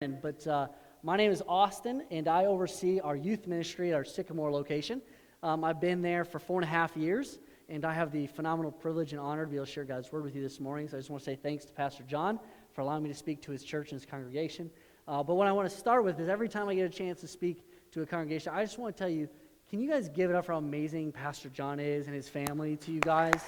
But my name is Austin, and I oversee our youth ministry at our Sycamore location. I've been there for 4.5 years, and I have the phenomenal privilege and honor to be able to share God's Word with you this morning. So I just want to say thanks to Pastor John for allowing me to speak to his church and his congregation. But what I want to start with is every time I get a chance to speak to a congregation, I just want to tell you, can you guys give it up for how amazing Pastor John is and his family to you guys?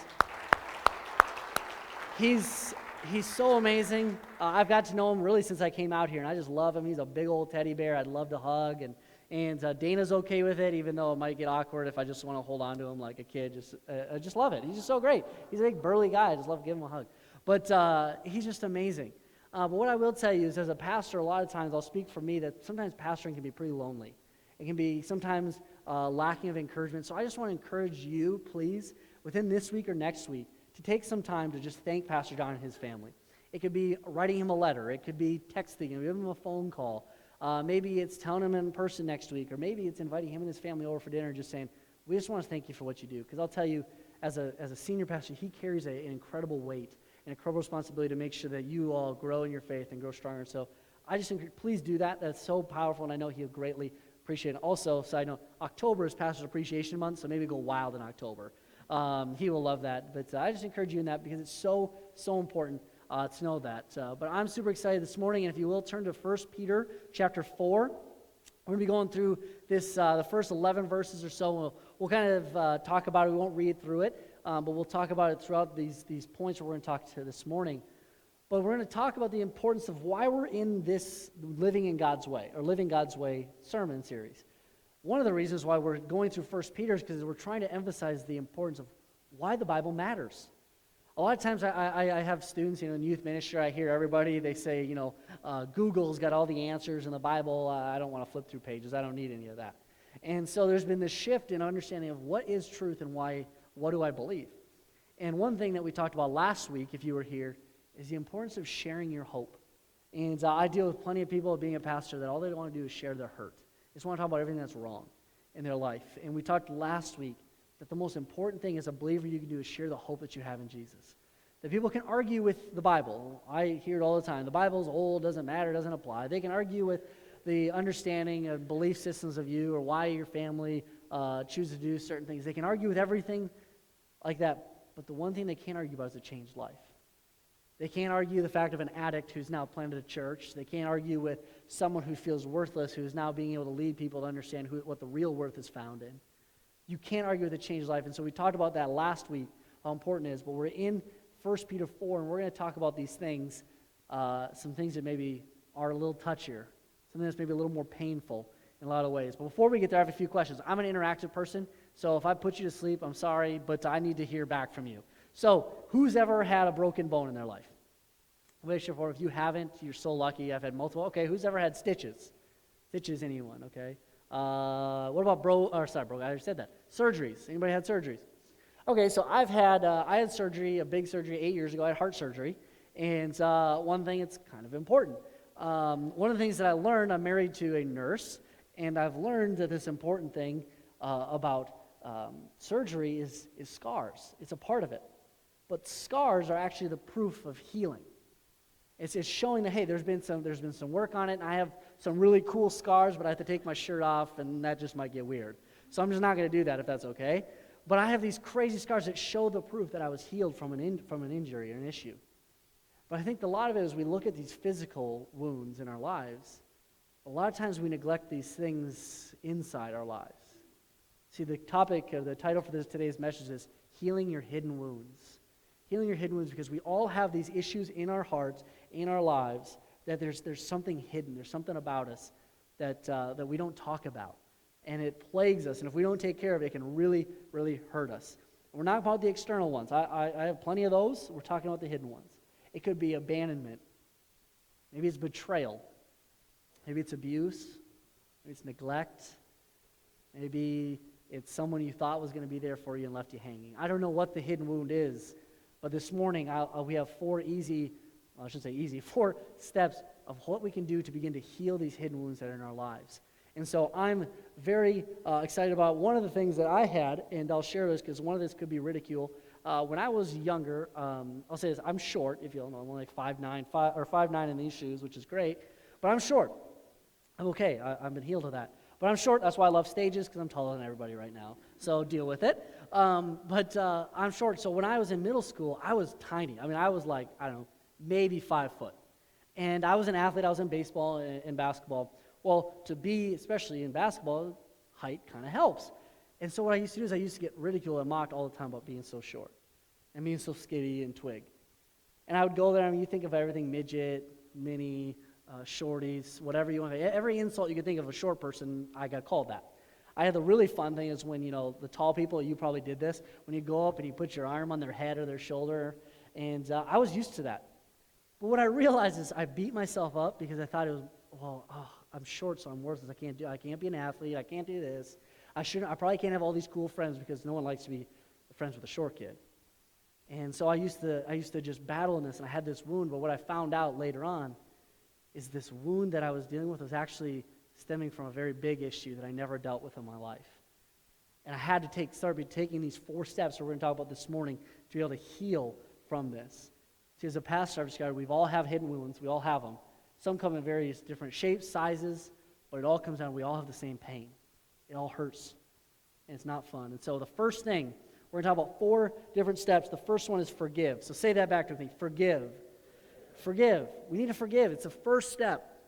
He's so amazing. I've got to know him really since I came out here, and I just love him. He's a big old teddy bear I'd love to hug, and Dana's okay with it, even though it might get awkward if I just want to hold on to him like a kid. I just love it. He's just so great. He's a big burly guy. I just love giving him a hug. But he's just amazing. But what I will tell you is, as a pastor, a lot of times I'll speak for me that sometimes pastoring can be pretty lonely. It can be sometimes lacking of encouragement. So I just want to encourage you, please, within this week or next week, to take some time to just thank Pastor John and his family. It could be writing him a letter. It could be texting him, giving him a phone call. Maybe it's telling him in person next week, or maybe it's inviting him and his family over for dinner and just saying, we just want to thank you for what you do. Because I'll tell you, as a senior pastor, he carries an incredible weight and incredible responsibility to make sure that you all grow in your faith and grow stronger. So I just encourage, please do that. That's so powerful, and I know he'll greatly appreciate it. Also, side note, October is Pastor's Appreciation Month, so maybe go wild in October. He will love that, but I just encourage you in that because it's so important to know that. But I'm super excited this morning, and if you will, turn to 1 Peter chapter 4. We're going to be going through this, the first 11 verses or so. We'll kind of talk about it. We won't read through it, but we'll talk about it throughout these points that we're going to talk to this morning. But we're going to talk about the importance of why we're in this Living in God's Way, or Living God's Way sermon series. One of the reasons why we're going through 1 Peter is because we're trying to emphasize the importance of why the Bible matters. A lot of times I have students, in youth ministry, I hear everybody, they say, Google's got all the answers in the Bible. I don't want to flip through pages. I don't need any of that. And so there's been this shift in understanding of what is truth and what do I believe. And one thing that we talked about last week, if you were here, is the importance of sharing your hope. And I deal with plenty of people being a pastor that all they want to do is share their hurt. They just want to talk about everything that's wrong in their life. And we talked last week that the most important thing as a believer you can do is share the hope that you have in Jesus. That people can argue with the Bible. I hear it all the time. The Bible's old, doesn't matter, doesn't apply. They can argue with the understanding of belief systems of you or why your family chooses to do certain things. They can argue with everything like that. But the one thing they can't argue about is a changed life. They can't argue the fact of an addict who's now planted a church. They can't argue with someone who feels worthless, who's now being able to lead people to understand what the real worth is found in. You can't argue with a changed life. And so we talked about that last week, how important it is. But we're in 1 Peter 4, and we're going to talk about these things, some things that maybe are a little touchier, something that's maybe a little more painful in a lot of ways. But before we get there, I have a few questions. I'm an interactive person, so if I put you to sleep, I'm sorry, but I need to hear back from you. So, who's ever had a broken bone in their life? If you haven't, you're so lucky. I've had multiple. Okay, who's ever had stitches? Stitches, anyone, okay? What about I already said that. Surgeries. Anybody had surgeries? Okay, so I had surgery, a big surgery 8 years ago. I had heart surgery. And one thing, it's kind of important. One of the things that I learned, I'm married to a nurse, and I've learned that this important thing about surgery is scars. It's a part of it. But scars are actually the proof of healing. It's showing that, hey, there's been some work on it, and I have some really cool scars, but I have to take my shirt off, and that just might get weird. So I'm just not going to do that if that's okay. But I have these crazy scars that show the proof that I was healed from an injury or an issue. But I think a lot of it is we look at these physical wounds in our lives. A lot of times we neglect these things inside our lives. See, the title for today's message is Healing Your Hidden Wounds. Healing your hidden wounds, because we all have these issues in our hearts, in our lives, that there's something hidden, there's something about us that we don't talk about. And it plagues us, and if we don't take care of it, it can really, really hurt us. We're not about the external ones. I have plenty of those. We're talking about the hidden ones. It could be abandonment. Maybe it's betrayal. Maybe it's abuse. Maybe it's neglect. Maybe it's someone you thought was going to be there for you and left you hanging. I don't know what the hidden wound is, but this morning we have four steps of what we can do to begin to heal these hidden wounds that are in our lives. And so I'm very excited about one of the things that I had, and I'll share this because one of this could be ridicule. When I was younger, I'll say this, I'm short, if you don't know, I'm only like 5'9", 5'9" in these shoes, which is great. But I'm short. I'm okay. I've been healed of that. But I'm short. That's why I love stages, because I'm taller than everybody right now. So deal with it. But I'm short. So when I was in middle school, I was tiny. I mean, I was like, I don't know, maybe 5 foot. And I was an athlete. I was in baseball and basketball. Well, to be, especially in basketball, height kind of helps. And so what I used to do is I used to get ridiculed and mocked all the time about being so short and being so skinny and twig. And I would go there, I mean, you think of everything, midget, mini, shorties, whatever you want. Every insult you could think of a short person, I got called that. I had the really fun thing is when, the tall people, you probably did this, when you go up and you put your arm on their head or their shoulder, and I was used to that. But what I realized is I beat myself up because I thought it was, I'm short, so I'm worthless. I can't be an athlete. I can't do this. I probably can't have all these cool friends because no one likes to be friends with a short kid. And so I used to just battle in this, and I had this wound. But what I found out later on is this wound that I was dealing with was actually stemming from a very big issue that I never dealt with in my life. And I had to start taking these 4 steps that we're going to talk about this morning to be able to heal from this. See, as a pastor, I've discovered we all have hidden wounds. We all have them. Some come in various different shapes, sizes, but it all comes down, we all have the same pain. It all hurts, and it's not fun. And so the first thing, we're going to talk about 4 different steps. The first one is forgive. So say that back to me. Forgive. Forgive. We need to forgive. It's the first step.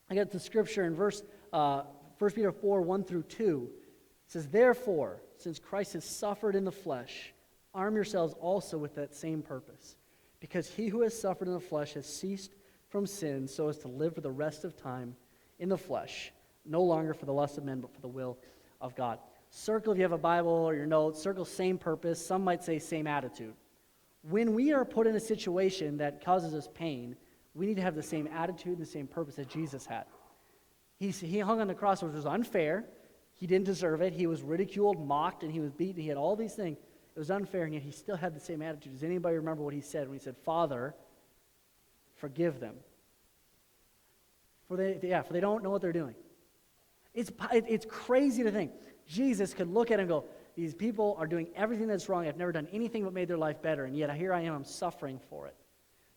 I got the scripture in 1 Peter 4, 1 through 2. It says, therefore, since Christ has suffered in the flesh, arm yourselves also with that same purpose. Because he who has suffered in the flesh has ceased from sin so as to live for the rest of time in the flesh, no longer for the lust of men, but for the will of God. Circle, if you have a Bible or your notes, circle same purpose. Some might say same attitude. When we are put in a situation that causes us pain, we need to have the same attitude and the same purpose that Jesus had. He hung on the cross, which was unfair. He didn't deserve it. He was ridiculed, mocked, and he was beaten. He had all these things. It was unfair, and yet he still had the same attitude. Does anybody remember what he said when he said, Father, forgive them? For they don't know what they're doing. It's crazy to think. Jesus could look at him and go, these people are doing everything that's wrong. I've never done anything but made their life better, and yet here I am, I'm suffering for it.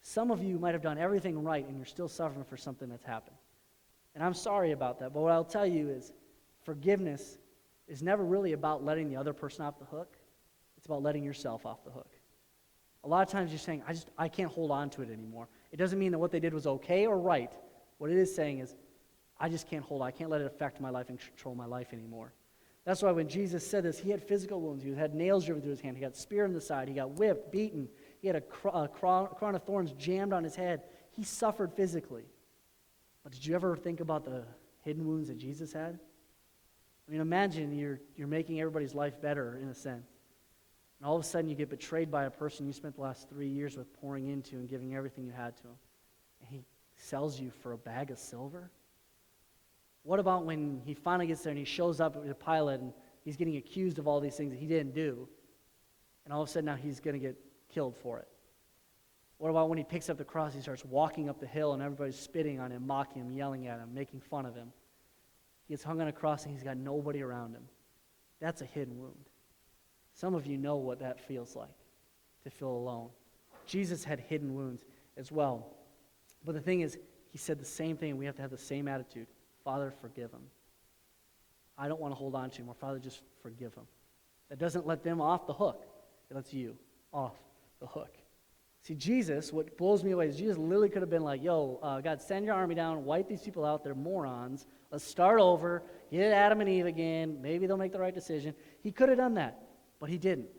Some of you might have done everything right, and you're still suffering for something that's happened. And I'm sorry about that, but what I'll tell you is forgiveness is never really about letting the other person off the hook. It's about letting yourself off the hook. A lot of times you're saying, I can't hold on to it anymore. It doesn't mean that what they did was okay or right. What it is saying is, I just can't hold on. I can't let it affect my life and control my life anymore. That's why when Jesus said this, he had physical wounds. He had nails driven through his hand. He got spear in the side. He got whipped, beaten. He had a crown of thorns jammed on his head. He suffered physically. But did you ever think about the hidden wounds that Jesus had? I mean, imagine you're making everybody's life better in a sense. And all of a sudden you get betrayed by a person you spent the last 3 years with pouring into and giving everything you had to him. And he sells you for a bag of silver? What about when he finally gets there and he shows up with Pilate and he's getting accused of all these things that he didn't do, and all of a sudden now he's going to get killed for it? What about when he picks up the cross, he starts walking up the hill and everybody's spitting on him, mocking him, yelling at him, making fun of him? He gets hung on a cross and he's got nobody around him. That's a hidden wound. Some of you know what that feels like, to feel alone. Jesus had hidden wounds as well. But the thing is, he said the same thing, and we have to have the same attitude. Father, forgive him. I don't want to hold on to him, or Father, just forgive him. That doesn't let them off the hook. It lets you off the hook. See, Jesus, what blows me away is Jesus literally could have been like, God, send your army down, wipe these people out, they're morons. Let's start over, get Adam and Eve again, maybe they'll make the right decision. He could have done that, but he didn't.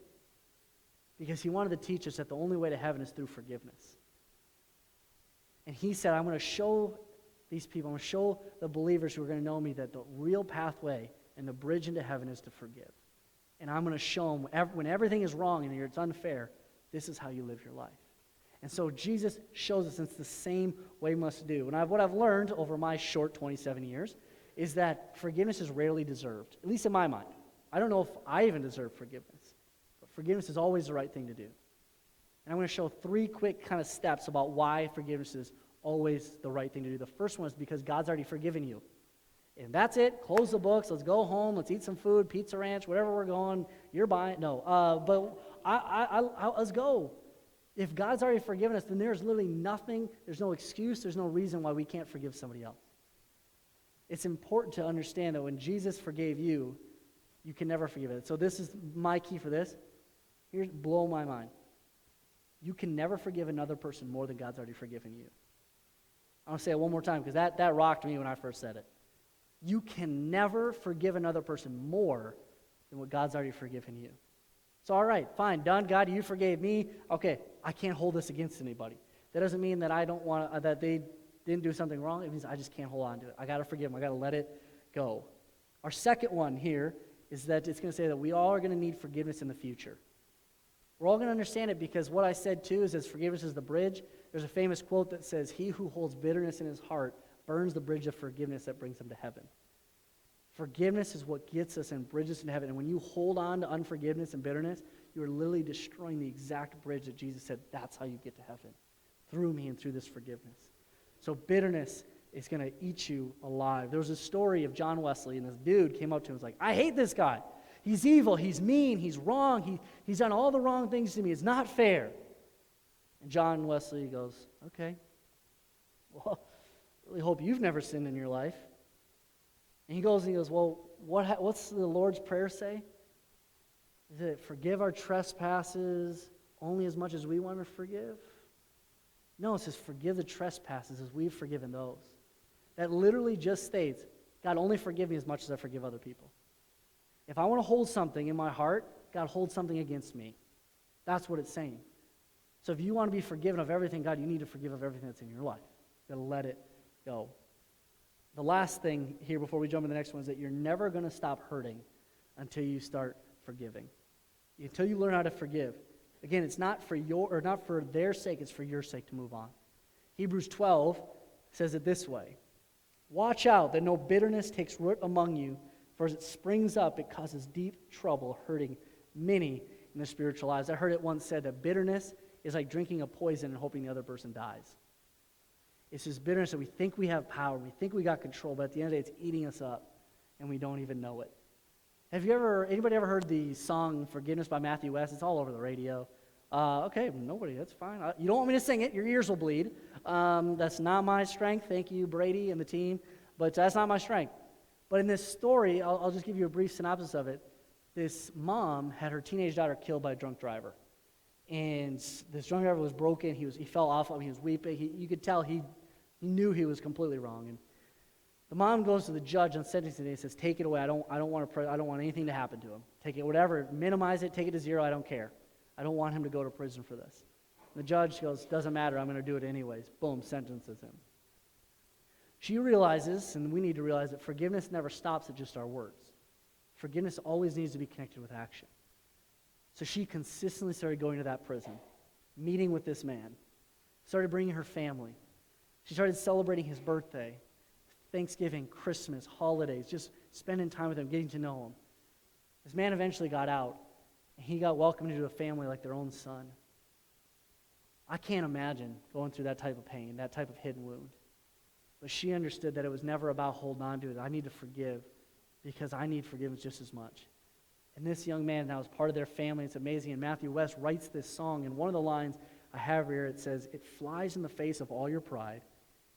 Because he wanted to teach us that the only way to heaven is through forgiveness. And he said, I'm going to show these people, I'm going to show the believers who are going to know me that the real pathway and the bridge into heaven is to forgive. And I'm going to show them when everything is wrong and it's unfair, this is how you live your life. And so Jesus shows us it's the same way we must do. And what I've learned over my short 27 years is that forgiveness is rarely deserved, at least in my mind. I don't know if I even deserve forgiveness, but forgiveness is always the right thing to do. And I'm going to show 3 quick kind of steps about why forgiveness is always the right thing to do. The first one is because God's already forgiven you. And that's it. Close the books. Let's go home. Let's eat some food, Pizza Ranch, wherever we're going. You're buying. No. Let's go. If God's already forgiven us, then there's literally nothing, there's no excuse, there's no reason why we can't forgive somebody else. It's important to understand that when Jesus forgave you, you can never forgive it. So this is my key for this. Here's blow my mind. You can never forgive another person more than God's already forgiven you. I'm going to say it one more time because that rocked me when I first said it. You can never forgive another person more than what God's already forgiven you. So all right, fine, done. God, you forgave me. Okay, I can't hold this against anybody. That doesn't mean that I don't want that they didn't do something wrong. It means I just can't hold on to it. I got to forgive them. I got to let it go. Our second one here is that it's going to say that we all are going to need forgiveness in the future. We're all going to understand it because what I said too is as forgiveness is the bridge. There's a famous quote that says, "He who holds bitterness in his heart burns the bridge of forgiveness that brings him to heaven." Forgiveness is what gets us and bridges into heaven. And when you hold on to unforgiveness and bitterness, you are literally destroying the exact bridge that Jesus said, that's how you get to heaven, through me and through this forgiveness. So bitterness is going to eat you alive. There was a story of John Wesley, and this dude came up to him and was like, I hate this guy. He's evil, he's mean, he's wrong, he's done all the wrong things to me. It's not fair. And John Wesley goes, okay, well, I really hope you've never sinned in your life. And he goes, well, what's the Lord's Prayer say? Is it forgive our trespasses only as much as we want to forgive? No, it says forgive the trespasses as we've forgiven those. That literally just states, God, only forgive me as much as I forgive other people. If I want to hold something in my heart, God, hold something against me. That's what it's saying. So if you want to be forgiven of everything, God, you need to forgive of everything that's in your life. You've got to let it go. The last thing here before we jump to the next one is that you're never going to stop hurting until you start forgiving. Until you learn how to forgive. Again, it's not for their sake, it's for your sake to move on. Hebrews 12 says it this way. Watch out that no bitterness takes root among you, for as it springs up, it causes deep trouble, hurting many in their spiritual lives. I heard it once said that bitterness is like drinking a poison and hoping the other person dies. It's this bitterness that we think we have power, we think we got control, but at the end of the day, it's eating us up, and we don't even know it. Anybody ever heard the song Forgiveness by Matthew West? It's all over the radio. Okay, nobody, that's fine. You don't want me to sing it, your ears will bleed. That's not my strength. Thank you, Brady and the team, but that's not my strength. But in this story, I'll just give you a brief synopsis of it. This mom had her teenage daughter killed by a drunk driver. And this drunk driver was broken. He fell off. He was weeping. You could tell he knew he was completely wrong. And the mom goes to the judge on sentencing day and says, "Take it away. I don't want anything to happen to him. Take it, whatever. Minimize it. Take it to zero. I don't care. I don't want him to go to prison for this." And the judge goes, "Doesn't matter. I'm going to do it anyways." Boom, sentences him. She realizes, and we need to realize, that forgiveness never stops at just our words. Forgiveness always needs to be connected with action. So she consistently started going to that prison, meeting with this man, started bringing her family. She started celebrating his birthday, Thanksgiving, Christmas, holidays, just spending time with him, getting to know him. This man eventually got out, and he got welcomed into a family like their own son. I can't imagine going through that type of pain, that type of hidden wound. But she understood that it was never about holding on to it. I need to forgive because I need forgiveness just as much. And this young man now is part of their family. It's amazing. And Matthew West writes this song. And one of the lines I have here, it says, "It flies in the face of all your pride.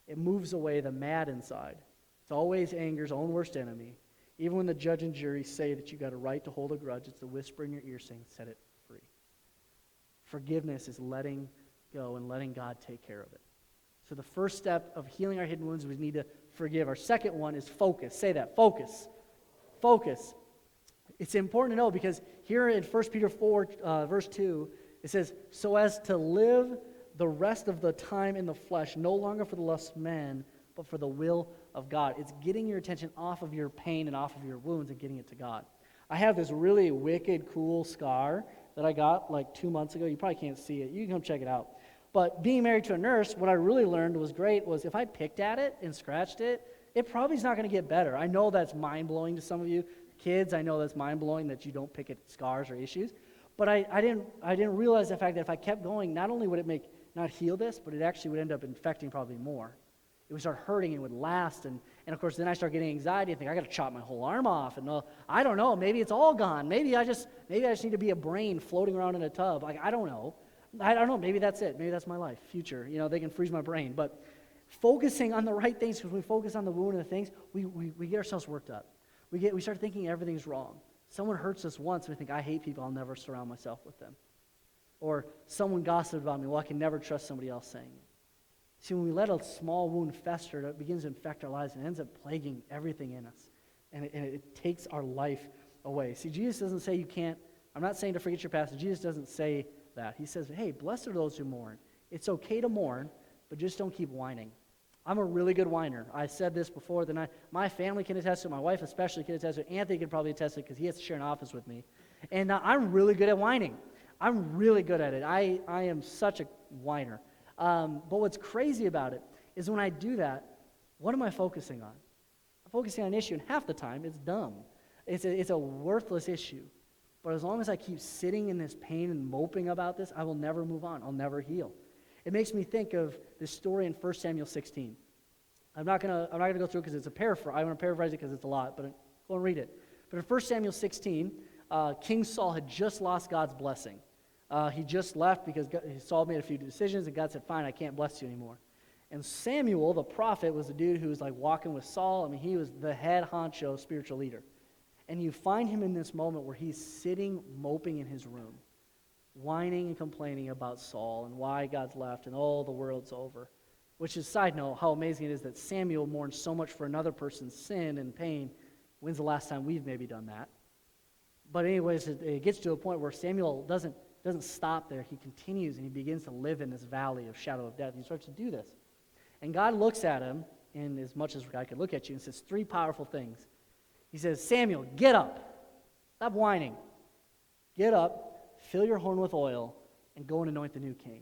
It moves away the mad inside. It's always anger's own worst enemy. Even when the judge and jury say that you got a right to hold a grudge, it's the whisper in your ear saying, set it free." Forgiveness is letting go and letting God take care of it. So the first step of healing our hidden wounds, we need to forgive. Our second one is focus. Say that, focus. Focus. It's important to know because here in 1 Peter 4, verse 2, it says, "So as to live the rest of the time in the flesh, no longer for the lust of men, but for the will of God." It's getting your attention off of your pain and off of your wounds and getting it to God. I have this really wicked, cool scar that I got like 2 months ago. You probably can't see it. You can come check it out. But being married to a nurse, what I really learned was great was if I picked at it and scratched it, it probably is not going to get better. I know that's mind-blowing to some of you. Kids, I know that's mind-blowing that you don't pick at scars or issues. But I didn't realize the fact that if I kept going, not only would it not heal this, but it actually would end up infecting probably more. It would start hurting and would last. And of course, then I start getting anxiety and think, I got to chop my whole arm off. And I don't know, maybe it's all gone. Maybe I just need to be a brain floating around in a tub. Like, I don't know. I don't know, maybe that's it. Maybe that's my life, future. They can freeze my brain. But focusing on the right things, because when we focus on the wound and the things, we get ourselves worked up. We start thinking everything's wrong. Someone hurts us once, we think, I hate people, I'll never surround myself with them. Or someone gossiped about me, well, I can never trust somebody else saying it. See, when we let a small wound fester, it begins to infect our lives and ends up plaguing everything in us. And it takes our life away. See, Jesus doesn't say you can't, I'm not saying to forget your past. Jesus doesn't say that. He says, hey, blessed are those who mourn. It's okay to mourn, but just don't keep whining. I'm a really good whiner. I said this before, my family can attest to it, my wife especially can attest to it, Anthony can probably attest to it because he has to share an office with me. And I'm really good at whining. I'm really good at it. I am such a whiner. But what's crazy about it is when I do that, what am I focusing on? I'm focusing on an issue, and half the time it's dumb. It's a worthless issue. But as long as I keep sitting in this pain and moping about this, I will never move on. I'll never heal. It makes me think of this story in 1 Samuel 16. I'm not gonna go through it because it's a paraphrase. I want to paraphrase it because it's a lot, but go and read it. But in 1 Samuel 16, King Saul had just lost God's blessing. He just left because Saul made a few decisions, and God said, fine, I can't bless you anymore. And Samuel, the prophet, was the dude who was like walking with Saul. I mean, he was the head honcho spiritual leader. And you find him in this moment where he's sitting moping in his room, whining and complaining about Saul and why God's left and the world's over. Which is, side note, how amazing it is that Samuel mourns so much for another person's sin and pain. When's the last time we've maybe done that? But anyways, it gets to a point where Samuel doesn't stop there. He continues and he begins to live in this valley of shadow of death. He starts to do this. And God looks at him, in as much as God could look at you, and says three powerful things. He says, Samuel, get up. Stop whining. Get up, fill your horn with oil, and go and anoint the new king.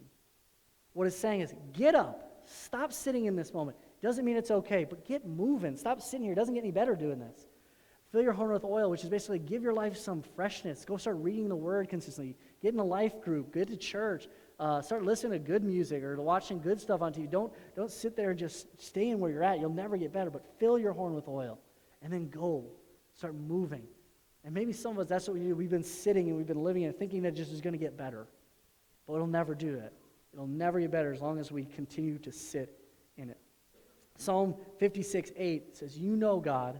What it's saying is, get up. Stop sitting in this moment. Doesn't mean it's okay, but get moving. Stop sitting here. It doesn't get any better doing this. Fill your horn with oil, which is basically give your life some freshness. Go start reading the Word consistently. Get in a life group. Get to church. Start listening to good music or watching good stuff on TV. Don't sit there and just stay in where you're at. You'll never get better, but fill your horn with oil. And then go. Start moving. And maybe some of us, that's what we do. We've been sitting and we've been living and thinking that just is going to get better. But it'll never do that. It'll never get better as long as we continue to sit in it. Psalm 56:8 says, you know, God,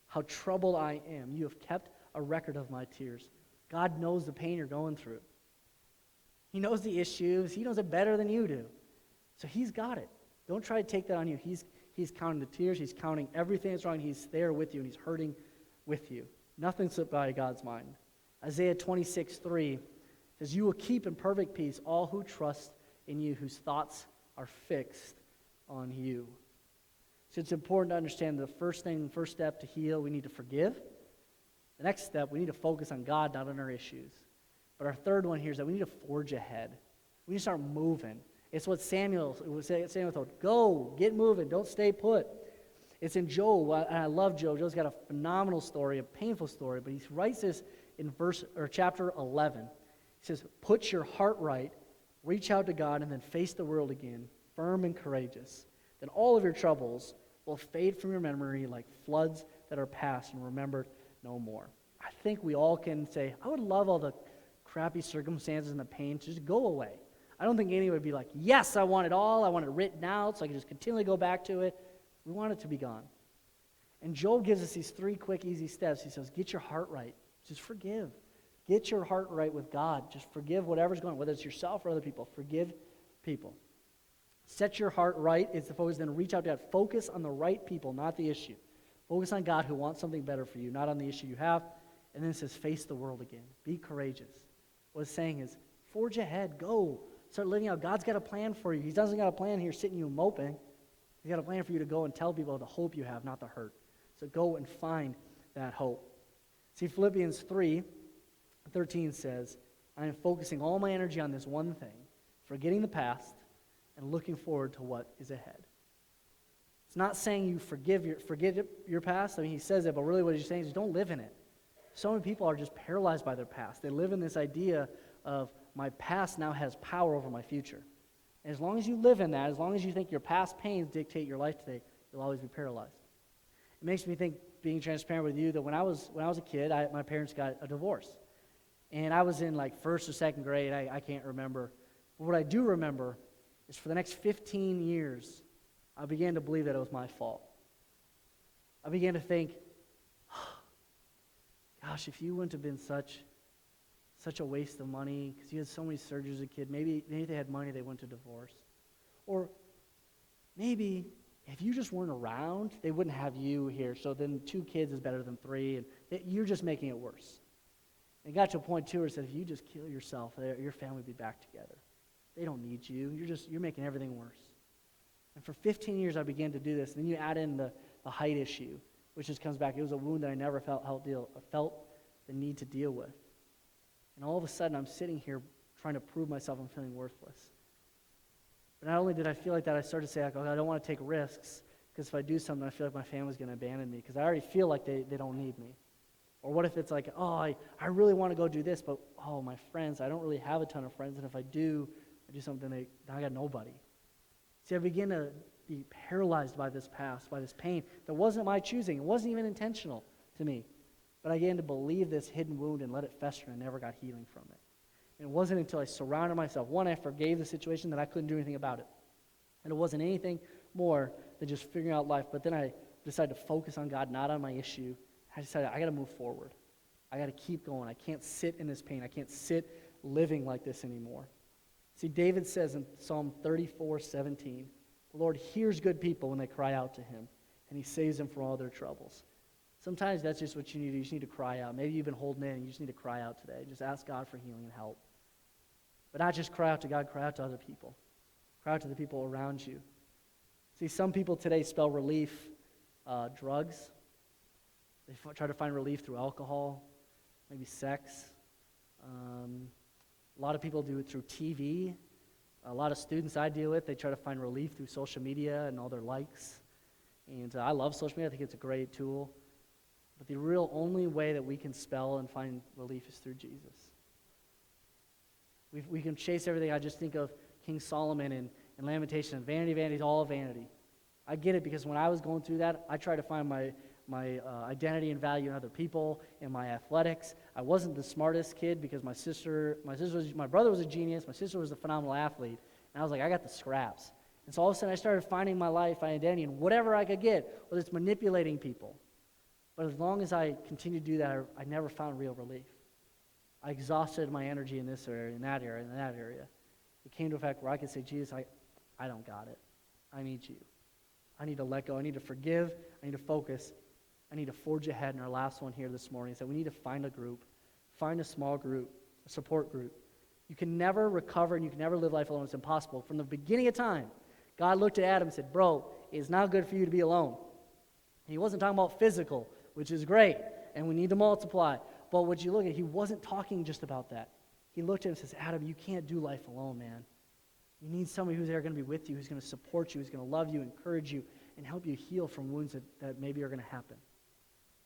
how troubled I am. You have kept a record of my tears. God knows the pain you're going through. He knows the issues. He knows it better than you do. So he's got it. Don't try to take that on you. He's counting the tears. He's counting everything that's wrong. He's there with you, and he's hurting with you. Nothing slipped by God's mind. Isaiah 26:3 says, you will keep in perfect peace all who trust in you, whose thoughts are fixed on you. So it's important to understand the first step to heal, we need to forgive. The next step, we need to focus on God, not on our issues. But our third one here is that we need to forge ahead. We need to start moving. It's what Samuel told, go, get moving, don't stay put. It's in Job, and I love Job. Job's got a phenomenal story, a painful story, but he writes this in chapter 11. He says, put your heart right, reach out to God, and then face the world again, firm and courageous. Then all of your troubles will fade from your memory like floods that are past and remembered no more. I think we all can say, I would love all the crappy circumstances and the pain to just go away. I don't think anyone would be like, yes, I want it all. I want it written out so I can just continually go back to it. We want it to be gone. And Job gives us these three quick, easy steps. He says, get your heart right. Just forgive. Get your heart right with God. Just forgive whatever's going on, whether it's yourself or other people. Forgive people. Set your heart right is the focus, then reach out to God. Focus on the right people, not the issue. Focus on God who wants something better for you, not on the issue you have. And then it says, face the world again. Be courageous. What it's saying is, forge ahead. Go. Start living out. God's got a plan for you. He doesn't got a plan here sitting you moping. He's got a plan for you to go and tell people the hope you have, not the hurt. So go and find that hope. See, Philippians 3:13 says, I am focusing all my energy on this one thing, forgetting the past and looking forward to what is ahead. It's not saying you forget your past. I mean, he says it, but really what he's saying is don't live in it. So many people are just paralyzed by their past. They live in this idea of my past now has power over my future. And as long as you live in that, as long as you think your past pains dictate your life today, you'll always be paralyzed. It makes me think, being transparent with you, that when I was a kid, my parents got a divorce. And I was in like first or second grade, I can't remember. But what I do remember is for the next 15 years, I began to believe that it was my fault. I began to think, gosh, if you wouldn't have been such a waste of money, because you had so many surgeries as a kid, maybe they had money, they went to divorce. Or maybe if you just weren't around, they wouldn't have you here, so then 2 kids is better than 3, and you're just making it worse. And it got to a point, too, where it said, if you just kill yourself, your family would be back together. They don't need you. You're making everything worse. And for 15 years, I began to do this. And then you add in the height issue, which just comes back. It was a wound that I never felt the need to deal with. And all of a sudden, I'm sitting here trying to prove myself I'm feeling worthless. But not only did I feel like that, I started to say, like, oh, I don't want to take risks, because if I do something, I feel like my family's going to abandon me, because I already feel like they don't need me. Or what if it's like, oh, I really want to go do this, but, oh, my friends, I don't really have a ton of friends, and if I do something, I got nobody. See, I began to be paralyzed by this past, by this pain that wasn't my choosing. It wasn't even intentional to me. But I began to believe this hidden wound and let it fester, and never got healing from it. And it wasn't until I surrounded myself. One, I forgave the situation that I couldn't do anything about it. And it wasn't anything more than just figuring out life. But then I decided to focus on God, not on my issue. I decided I got to move forward. I got to keep going. I can't sit in this pain. I can't sit living like this anymore. See, David says in Psalm 34:17, the Lord hears good people when they cry out to him, and he saves them from all their troubles. Sometimes that's just what you need to do. You just need to cry out. Maybe you've been holding in, and you just need to cry out today. Just ask God for healing and help. But not just cry out to God, cry out to other people. Cry out to the people around you. See, some people today spell relief drugs. They try to find relief through alcohol, maybe sex. A lot of people do it through TV. A lot of students I deal with, they try to find relief through social media and all their likes. And I love social media. I think it's a great tool. But the real only way that we can spell and find relief is through Jesus. We can chase everything. I just think of King Solomon and Lamentation, vanity, vanity, all vanity. I get it, because when I was going through that, I tried to find my identity and value in other people, in my athletics. I wasn't the smartest kid, because my brother was a genius, my sister was a phenomenal athlete, and I was like, I got the scraps. And so all of a sudden I started finding my life, my identity, in whatever I could get, whether it's manipulating people. But as long as I continued to do that, I never found real relief. I exhausted my energy in this area, in that area, in that area. It came to a fact where I could say, Jesus, I don't got it. I need you. I need to let go. I need to forgive. I need to focus. I need to forge ahead. And our last one here this morning is that we need to find a group, find a small group, a support group. You can never recover and you can never live life alone. It's impossible. From the beginning of time, God looked at Adam and said, bro, it's not good for you to be alone. And he wasn't talking about physical, which is great, and we need to multiply. But what you look at, he wasn't talking just about that. He looked at him and says, Adam, you can't do life alone, man. You need somebody who's there going to be with you, who's going to support you, who's going to love you, encourage you, and help you heal from wounds that maybe are going to happen.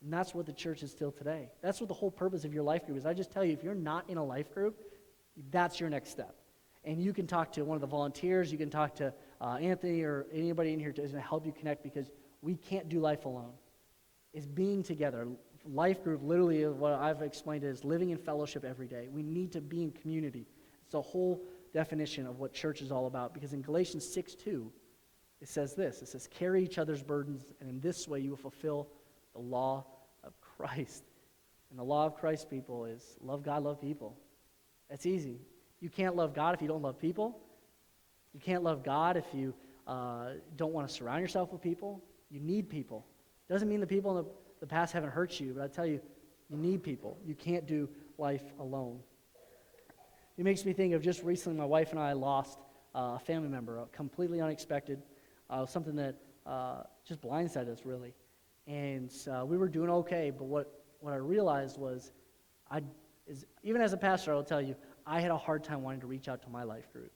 And that's what the church is still today. That's what the whole purpose of your life group is. I just tell you, if you're not in a life group, that's your next step. And you can talk to one of the volunteers, you can talk to Anthony or anybody in here who's going to help you connect, because we can't do life alone. It's being together. Life group, literally, what I've explained is living in fellowship every day. We need to be in community. It's the whole definition of what church is all about, because in Galatians 6:2, it says this. It says, carry each other's burdens, and in this way you will fulfill the law of Christ. And the law of Christ, people, is love God, love people. That's easy. You can't love God if you don't love people. You can't love God if you don't want to surround yourself with people. You need people. Doesn't mean the people in the past haven't hurt you, but I tell you, you need people. You can't do life alone. It makes me think of just recently, my wife and I lost a family member, completely unexpected, something that just blindsided us, really. And we were doing okay, but what I realized was, even as a pastor, I will tell you, I had a hard time wanting to reach out to my life group.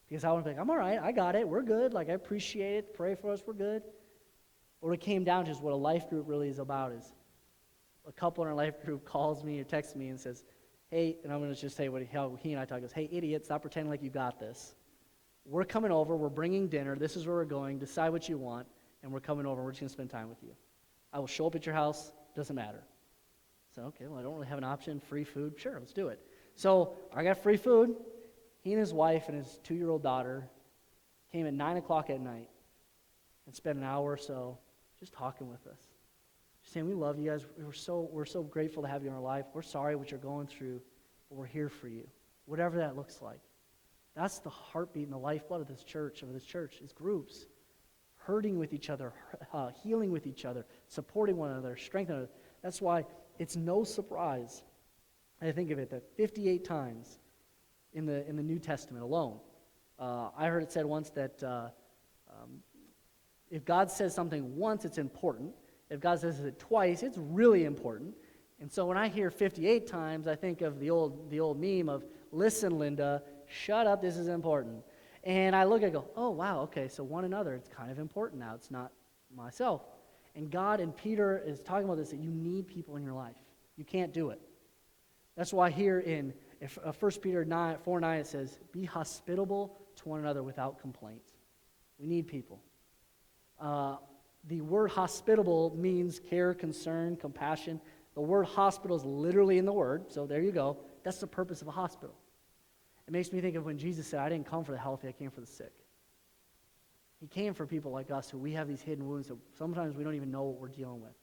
Because I would be like, I'm all right, I got it, we're good, like I appreciate it, pray for us, we're good. What it came down to is what a life group really is about is a couple in our life group calls me or texts me and says, hey, and I'm going to just say how he and I talk, goes, hey, idiot, stop pretending like you got this. We're coming over, we're bringing dinner, this is where we're going, decide what you want, and we're coming over, we're just going to spend time with you. I will show up at your house, doesn't matter. So, okay, well, I don't really have an option, free food, sure, let's do it. So I got free food, He and his wife and his 2-year-old daughter came at 9 o'clock at night and spent an hour or so just talking with us. Just saying, we love you guys. We're so grateful to have you in our life. We're sorry what you're going through, but we're here for you, whatever that looks like. That's the heartbeat and the lifeblood of this church, is groups. Hurting with each other, healing with each other, supporting one another, strengthening one another. That's why it's no surprise, I think of it, that 58 times in the New Testament alone. I heard it said once that if God says something once, it's important. If God says it twice, it's really important. And so when I hear 58 times, I think of the old meme of, listen, Linda, shut up, this is important. And I look and go, oh, wow, okay, so one another, it's kind of important now. It's not myself. And God and Peter is talking about this, that you need people in your life. You can't do it. That's why here in 1 Peter 4:9, it says, be hospitable to one another without complaint. We need people. The word hospitable means care, concern, compassion. The word hospital is literally in the word, so there you go. That's the purpose of a hospital. It makes me think of when Jesus said, I didn't come for the healthy, I came for the sick. He came for people like us who we have these hidden wounds that sometimes we don't even know what we're dealing with.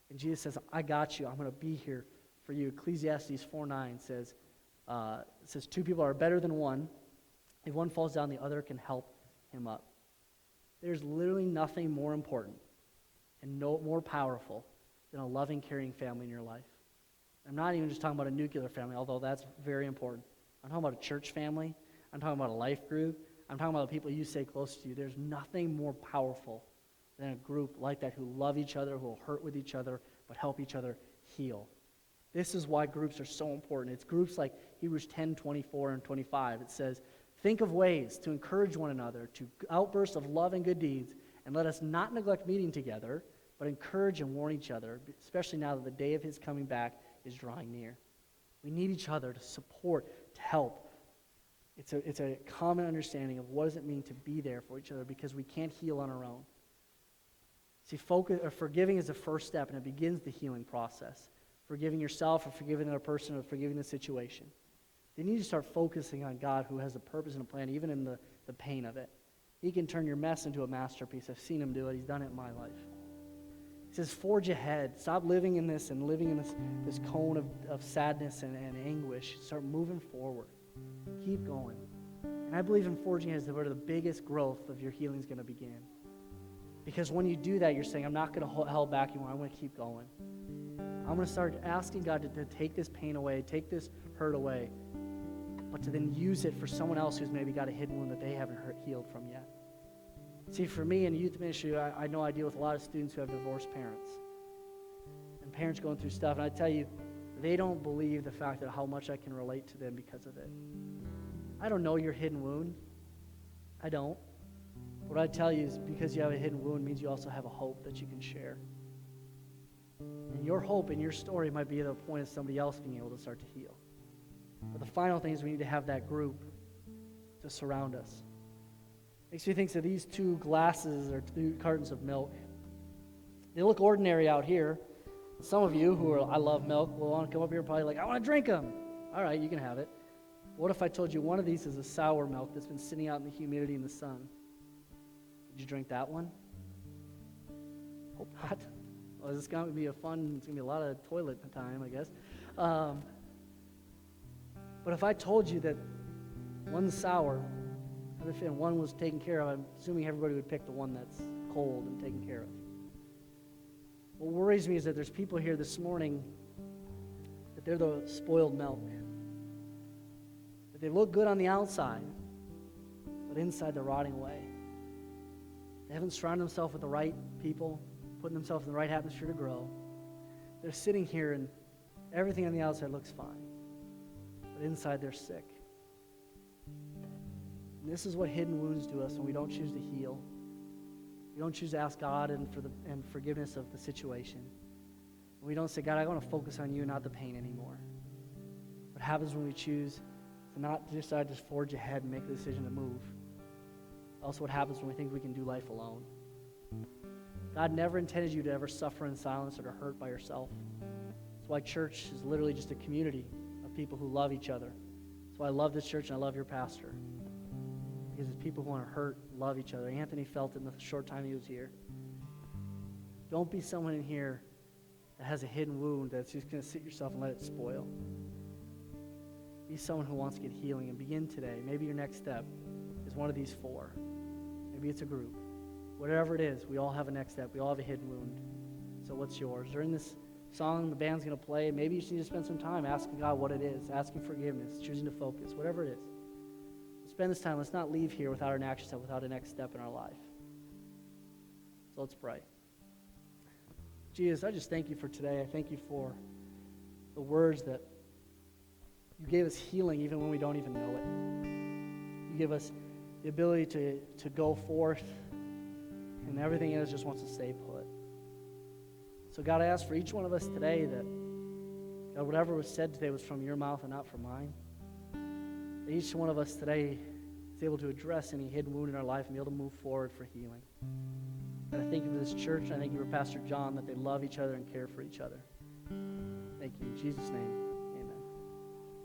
And Jesus says, I got you. I'm going to be here for you. Ecclesiastes 4:9 says, two people are better than one. If one falls down, the other can help him up. There's literally nothing more important and no more powerful than a loving, caring family in your life. I'm not even just talking about a nuclear family, although that's very important. I'm talking about a church family. I'm talking about a life group. I'm talking about the people you stay close to. There's nothing more powerful than a group like that who love each other, who will hurt with each other, but help each other heal. This is why groups are so important. It's groups like Hebrews 10:24 and 25. It says, think of ways to encourage one another, to outbursts of love and good deeds, and let us not neglect meeting together, but encourage and warn each other, especially now that the day of his coming back is drawing near. We need each other to support, to help. It's a common understanding of what does it mean to be there for each other, because we can't heal on our own. See, forgiving is the first step, and it begins the healing process. Forgiving yourself, or forgiving another person, or forgiving the situation. Then you need to start focusing on God, who has a purpose and a plan, even in the pain of it. He can turn your mess into a masterpiece. I've seen him do it. He's done it in my life. He says, forge ahead. Stop living in this and living in this cone of sadness and anguish. Start moving forward. Keep going. And I believe in forging ahead is where the biggest growth of your healing is going to begin. Because when you do that, you're saying, I'm not going to hold back anymore. I'm going to keep going. I'm going to start asking God to take this pain away, take this hurt away, but to then use it for someone else who's maybe got a hidden wound that they haven't healed from yet. See, for me in youth ministry, I know I deal with a lot of students who have divorced parents. And parents going through stuff, and I tell you, they don't believe the fact that how much I can relate to them because of it. I don't know your hidden wound. I don't. What I tell you is because you have a hidden wound means you also have a hope that you can share. And your hope and your story might be at the point of somebody else being able to start to heal. But the final thing is we need to have that group to surround us. Makes me think of these 2 glasses or 2 cartons of milk. They look ordinary out here. Some of you who are, I love milk, will want to come up here and probably like, I want to drink them. All right, you can have it. What if I told you one of these is a sour milk that's been sitting out in the humidity in the sun? Would you drink that one? Hope not. Well, it's going to be it's going to be a lot of toilet time, I guess. But if I told you that one's sour, and one was taken care of, I'm assuming everybody would pick the one that's cold and taken care of. What worries me is that there's people here this morning that they're the spoiled milk. That they look good on the outside, but inside they're rotting away. They haven't surrounded themselves with the right people, putting themselves in the right atmosphere to grow. They're sitting here and everything on the outside looks fine, but inside they're sick. And this is what hidden wounds do us when we don't choose to heal. We don't choose to ask God and forgiveness of the situation. We don't say, God, I want to focus on you, not the pain anymore. What happens when we choose to not decide to forge ahead and make the decision to move? Also, what happens when we think we can do life alone? God never intended you to ever suffer in silence or to hurt by yourself. That's why church is literally just a community of people who love each other. That's why I love this church and I love your pastor. Because it's people who want to hurt, love each other. Anthony felt it in the short time he was here. Don't be someone in here that has a hidden wound that's just going to sit yourself and let it spoil. Be someone who wants to get healing and begin today. Maybe your next step is one of these 4. Maybe it's a group. Whatever it is, we all have a next step. We all have a hidden wound. So what's yours? During this song the band's going to play, maybe you just need to spend some time asking God what it is, asking forgiveness, choosing to focus, whatever it is. Spend this time. Let's not leave here without an action step, without a next step in our life. So let's pray. Jesus, I just thank you for today. I thank you for the words that you gave us healing even when we don't even know it. You give us the ability to go forth, and everything in us just wants to stay put. So God, I ask for each one of us today that, God, whatever was said today was from your mouth and not from mine. That each one of us today is able to address any hidden wound in our life and be able to move forward for healing. And I thank you for this church, and I thank you for Pastor John, that they love each other and care for each other. Thank you in Jesus' name.